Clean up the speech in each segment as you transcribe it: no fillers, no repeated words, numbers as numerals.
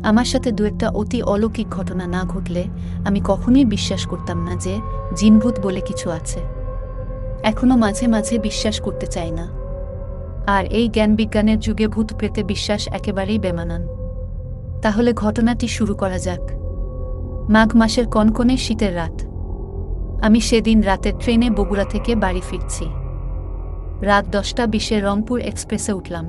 আমার সাথে দু একটা অতি অলৌকিক ঘটনা না ঘটলে আমি কখনোই বিশ্বাস করতাম না যে জিনভূত বলে কিছু আছে। এখনো মাঝে মাঝে বিশ্বাস করতে চাই না। আর এই জ্ঞানবিজ্ঞানের যুগে ভূত প্রেতে বিশ্বাস একেবারেই বেমানান। তাহলে ঘটনাটি শুরু করা যাক। মাঘ মাসের কনকনে শীতের রাত। আমি সেদিন রাতের ট্রেনে বগুড়া থেকে বাড়ি ফিরছি। রাত 10:20 রংপুর এক্সপ্রেসে উঠলাম।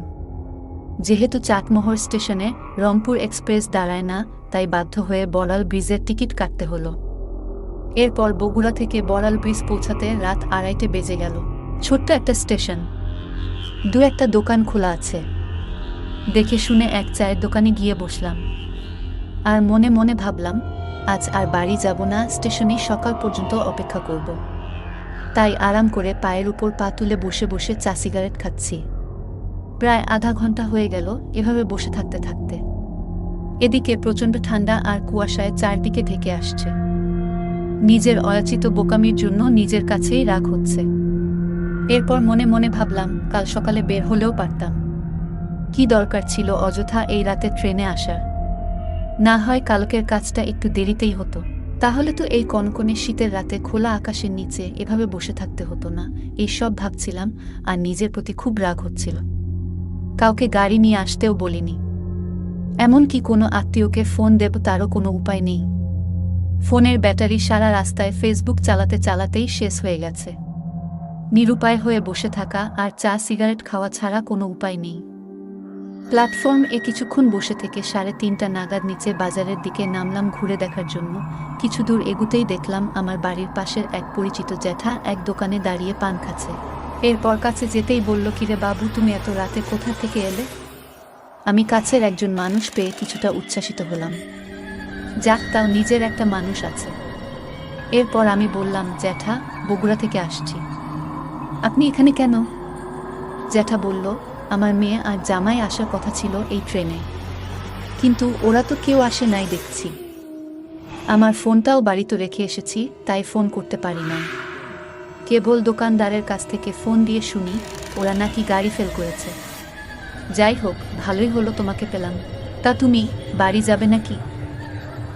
যেহেতু চাটমোহর স্টেশনে রংপুর এক্সপ্রেস দাঁড়ায় না, তাই বাধ্য হয়ে বড়াল ব্রিজের টিকিট কাটতে হলো। এরপর বগুড়া থেকে বড়াল ব্রিজ পৌঁছাতে রাত 2:30 বেজে গেল। ছোট্ট একটা স্টেশন, দু একটা দোকান খোলা আছে। দেখে শুনে এক চায়ের দোকানে গিয়ে বসলাম। আর মনে মনে ভাবলাম, আজ আর বাড়ি যাব না, স্টেশনে সকাল পর্যন্ত অপেক্ষা করব। তাই আরাম করে পায়ের উপর পা তুলে বসে বসে চা সিগারেট খাচ্ছি। প্রায় আধা ঘন্টা হয়ে গেল এভাবে বসে থাকতে থাকতে। এদিকে প্রচণ্ড ঠান্ডা আর কুয়াশায় চারদিকে ঢেকে আসছে। নিজের অয়াচিত বোকামির জন্য নিজের কাছেই রাগ হচ্ছে। এরপর মনে মনে ভাবলাম, কাল সকালে বের হলেও পারতাম। কি দরকার ছিল অযথা এই রাতে ট্রেনে আসার? না হয় কালকের কাজটা একটু দেরিতেই হতো। তাহলে তো এই কনকনে শীতের রাতে খোলা আকাশের নিচে এভাবে বসে থাকতে হতো না। এই সব ভাবছিলাম আর নিজের প্রতি খুব রাগ হচ্ছিল। কাউকে গাড়ি নিয়ে আসতেও বলিনি। এমনকি কোনো আত্মীয়কে ফোন দেব তারও কোনো উপায় নেই। ফোনের ব্যাটারি সারা রাস্তায় ফেসবুক চালাতে চালাতেই শেষ হয়ে গেছে। নিরুপায় হয়ে বসে থাকা আর চা সিগারেট খাওয়া ছাড়া কোনো উপায় নেই। প্ল্যাটফর্মে কিছুক্ষণ বসে থেকে 3:30 নাগাদ নিচে বাজারের দিকে নামলাম ঘুরে দেখার জন্য। কিছু দূর এগুতেই দেখলাম আমার বাড়ির পাশের এক পরিচিত জ্যাঠা এক দোকানে দাঁড়িয়ে পান খাচ্ছে। এরপর কাছে যেতেই বলল, কিরে বাবু, তুমি এত রাতে কোথা থেকে এলে? আমি কাছের একজন মানুষ পেয়ে কিছুটা উচ্ছ্বাসিত হলাম। যাক, তাও নিজের একটা মানুষ আছে। এরপর আমি বললাম, জ্যাঠা, বগুড়া থেকে আসছি। আপনি এখানে কেন? জ্যাঠা বলল, আমার মেয়ে আর জামাই আসার কথা ছিল এই ট্রেনে, কিন্তু ওরা তো কেউ আসে নাই দেখছি। আমার ফোনটাও বাড়িতে রেখে এসেছি, তাই ফোন করতে পারি না। কেবল দোকানদারের কাছ থেকে ফোন দিয়ে শুনি ওরা নাকি গাড়ি ফেল করেছে। যাই হোক, ভালোই হলো তোমাকে পেলাম। তা তুমি বাড়ি যাবে নাকি?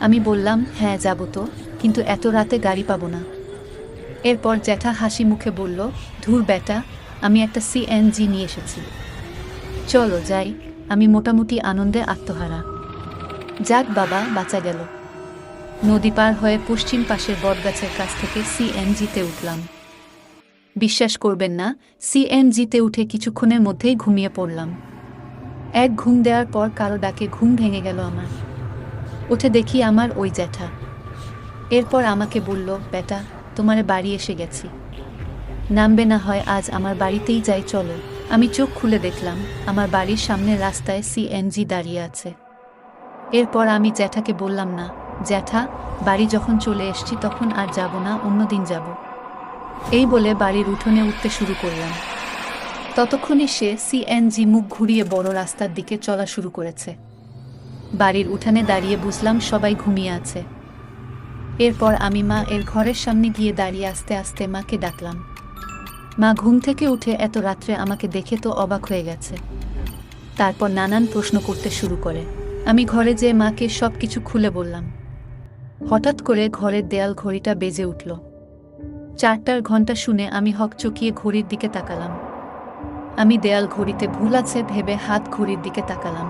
আমি বললাম, হ্যাঁ যাব তো, কিন্তু এত রাতে গাড়ি পাবো না। এরপর জ্যাঠা হাসি মুখে বলল, ধুর বেটা, আমি একটা সিএনজি নিয়ে এসেছি, চলো যাই। আমি মোটামুটি আনন্দে আত্মহারা। যাক বাবা, বাঁচা গেল। নদী পার হয়ে পশ্চিম পাশের বটগাছের কাছ থেকে সিএনজিতে উঠলাম। বিশ্বাস করবেন না, সিএনজিতে উঠে কিছুক্ষণের মধ্যেই ঘুমিয়ে পড়লাম। এক ঘুম দেওয়ার পর কারো ডাকে ঘুম ভেঙে গেল আমার। উঠে দেখি আমার ওই জ্যাঠা। এরপর আমাকে বলল, বেটা, তোমার বাড়ি এসে গেছি, নামবে না হয় আজ আমার বাড়িতেই যাই, চলো। আমি চোখ খুলে দেখলাম আমার বাড়ির সামনের রাস্তায় সিএনজি দাঁড়িয়ে আছে। এরপর আমি জ্যাঠাকে বললাম, না জ্যাঠা, বাড়ি যখন চলে এসছি তখন আর যাব না, অন্যদিন যাব। এই বলে বাড়ির উঠোনে উঠতে শুরু করলাম। ততক্ষণে সে সিএনজি মুখ ঘুরিয়ে বড় রাস্তার দিকে চলা শুরু করেছে। বাড়ির উঠানে দাঁড়িয়ে বুঝলাম সবাই ঘুমিয়ে আছে। এরপর আমি মা এর ঘরের সামনে গিয়ে দাঁড়িয়ে আস্তে আস্তে মাকে ডাকলাম। মা ঘুম থেকে উঠে এত রাত্রে আমাকে দেখে তো অবাক হয়ে গেছে। তারপর নানান প্রশ্ন করতে শুরু করে। আমি ঘরে যেয়ে মাকে সব কিছু খুলে বললাম। হঠাৎ করে ঘরের দেয়াল ঘড়িটা বেজে উঠল। 4টার ঘণ্টা শুনে আমি হকচকিয়ে ঘড়ির দিকে তাকালাম। আমি দেয়াল ঘড়িতে ভুল আছে ভেবে হাত ঘড়ির দিকে তাকালাম।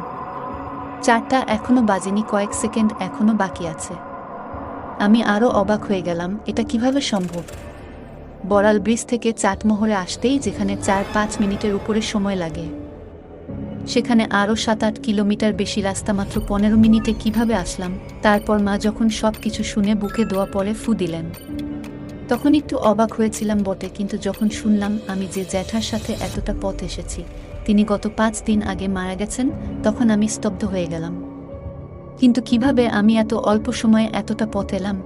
4টা এখনো বাজেনি, কয়েক সেকেন্ড এখনো বাকি আছে। আমি আরও অবাক হয়ে গেলাম, এটা কিভাবে সম্ভব? বড়াল ব্রিজ থেকে চাটমোহরে আসতেই যেখানে 4-5 মিনিটের উপরে সময় লাগে, সেখানে আরও 7-8 কিলোমিটার বেশি রাস্তা মাত্র 15 মিনিটে কিভাবে আসলাম? তারপর মা যখন সব কিছু শুনে বুকে দোয়া পড়ে ফু দিলেন, তখন একটু অবাক হয়েছিলাম বটে, কিন্তু যখন শুনলাম আমি যে জ্যাঠার সাথে এতটা পথ এসেছি তিনি গত 5 দিন আগে মারা গেছেন, তখন আমি স্তব্ধ হয়ে গেলাম। কিন্তু কিভাবে আমি এত অল্প সময়ে এতটা পথ এলাম?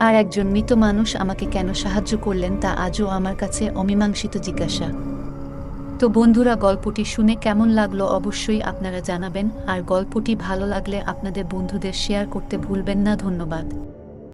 আর একজন মৃত মানুষ আমাকে কেন সাহায্য করলেন তা আজও আমার কাছে অমীমাংসিত জিজ্ঞাসা। তো বন্ধুরা, গল্পটি শুনে কেমন লাগলো অবশ্যই আপনারা জানাবেন, আর গল্পটি ভালো লাগলে আপনাদের বন্ধুদের শেয়ার করতে ভুলবেন না। ধন্যবাদ।